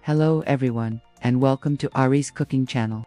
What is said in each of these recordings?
Hello everyone, and welcome to Aris Cooking Channel.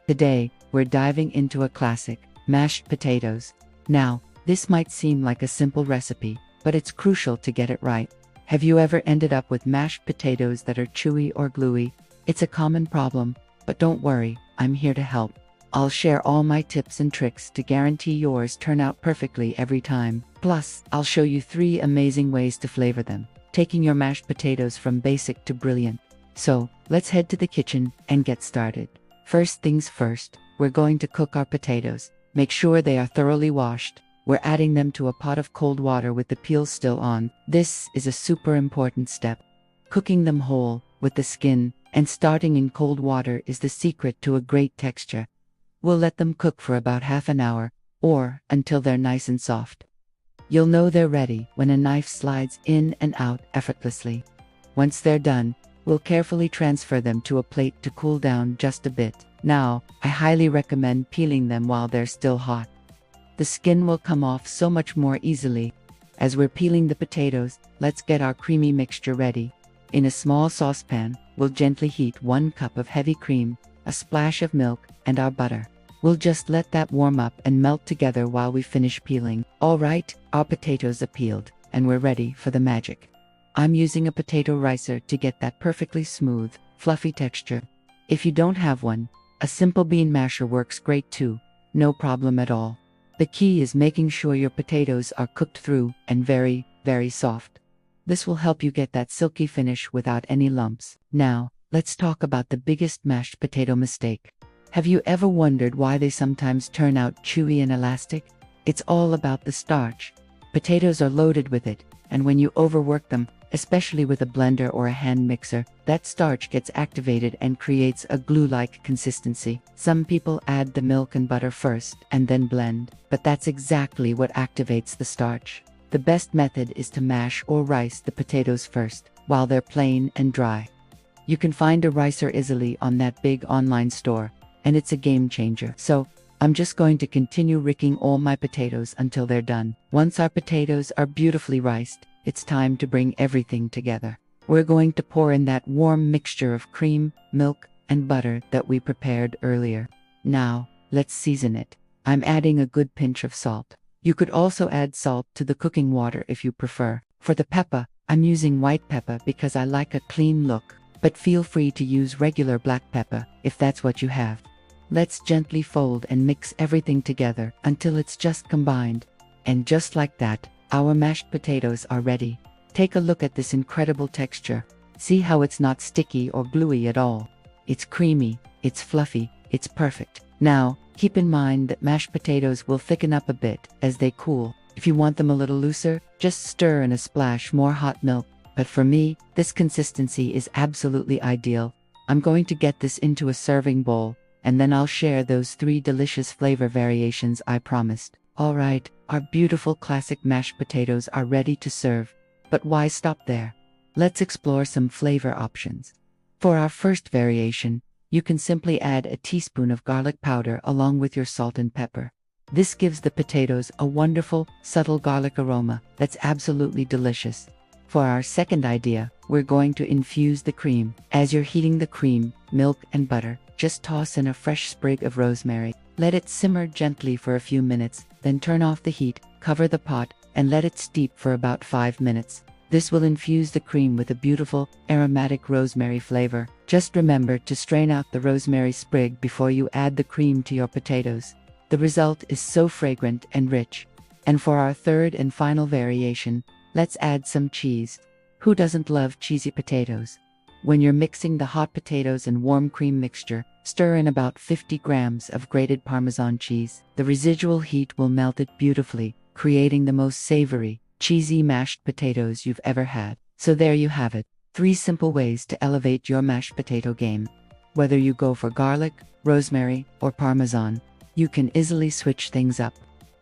Today, we're diving into a classic, mashed potatoes. Now, this might seem like a simple recipe, but it's crucial to get it right. Have you ever ended up with mashed potatoes that are chewy or gluey? It's a common problem, but don't worry, I'm here to help. I'll share all my tips and tricks to guarantee yours turn out perfectly every time. Plus, I'll show you 3 amazing ways to flavor them, taking your mashed potatoes from basic to brilliant. So, let's head to the kitchen and get started. First things first, we're going to cook our potatoes. Make sure they are thoroughly washed. We're adding them to a pot of cold water with the peel still on. This is a super important step. Cooking them whole, with the skin, and starting in cold water is the secret to a great texture. We'll let them cook for about half an hour, or until they're nice and soft. You'll know they're ready when a knife slides in and out effortlessly. Once they're done, we'll carefully transfer them to a plate to cool down just a bit. Now, I highly recommend peeling them while they're still hot. The skin will come off so much more easily. As we're peeling the potatoes, let's get our creamy mixture ready. In a small saucepan, we'll gently heat 1 cup of heavy cream, a splash of milk, and our butter. We'll just let that warm up and melt together while we finish peeling. Alright, our potatoes are peeled, and we're ready for the magic. I'm using a potato ricer to get that perfectly smooth, fluffy texture. If you don't have one, a simple bean masher works great too, no problem at all. The key is making sure your potatoes are cooked through and very, very soft. This will help you get that silky finish without any lumps. Now, let's talk about the biggest mashed potato mistake. Have you ever wondered why they sometimes turn out chewy and elastic? It's all about the starch. Potatoes are loaded with it, and when you overwork them, especially with a blender or a hand mixer, that starch gets activated and creates a glue-like consistency. Some people add the milk and butter first and then blend, but that's exactly what activates the starch. The best method is to mash or rice the potatoes first, while they're plain and dry. You can find a ricer easily on that big online store, and it's a game changer. So, I'm just going to continue ricking all my potatoes until they're done. Once our potatoes are beautifully riced, it's time to bring everything together. We're going to pour in that warm mixture of cream, milk, and butter that we prepared earlier. Now, let's season it. I'm adding a good pinch of salt. You could also add salt to the cooking water if you prefer. For the pepper, I'm using white pepper because I like a clean look, but feel free to use regular black pepper if that's what you have. Let's gently fold and mix everything together until it's just combined. And just like that, our mashed potatoes are ready. Take a look at this incredible texture. See how it's not sticky or gluey at all. It's creamy, it's fluffy, it's perfect. Now, keep in mind that mashed potatoes will thicken up a bit as they cool. If you want them a little looser, just stir in a splash more hot milk. But for me, this consistency is absolutely ideal. I'm going to get this into a serving bowl, and then I'll share those 3 delicious flavor variations I promised. Alright, our beautiful classic mashed potatoes are ready to serve. But why stop there? Let's explore some flavor options. For our first variation, you can simply add a teaspoon of garlic powder along with your salt and pepper. This gives the potatoes a wonderful, subtle garlic aroma that's absolutely delicious. For our second idea, we're going to infuse the cream. As you're heating the cream, milk, and butter, just toss in a fresh sprig of rosemary. Let it simmer gently for a few minutes, then turn off the heat, cover the pot, and let it steep for about 5 minutes. This will infuse the cream with a beautiful, aromatic rosemary flavor. Just remember to strain out the rosemary sprig before you add the cream to your potatoes. The result is so fragrant and rich. And for our third and final variation, let's add some cheese. Who doesn't love cheesy potatoes? When you're mixing the hot potatoes and warm cream mixture, stir in about 50 grams of grated Parmesan cheese. The residual heat will melt it beautifully, creating the most savory, cheesy mashed potatoes you've ever had. So there you have it, 3 simple ways to elevate your mashed potato game. Whether you go for garlic, rosemary, or Parmesan, you can easily switch things up.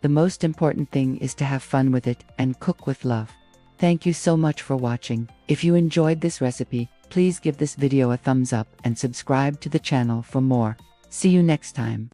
The most important thing is to have fun with it and cook with love. Thank you so much for watching. If you enjoyed this recipe, please give this video a thumbs up and subscribe to the channel for more. See you next time.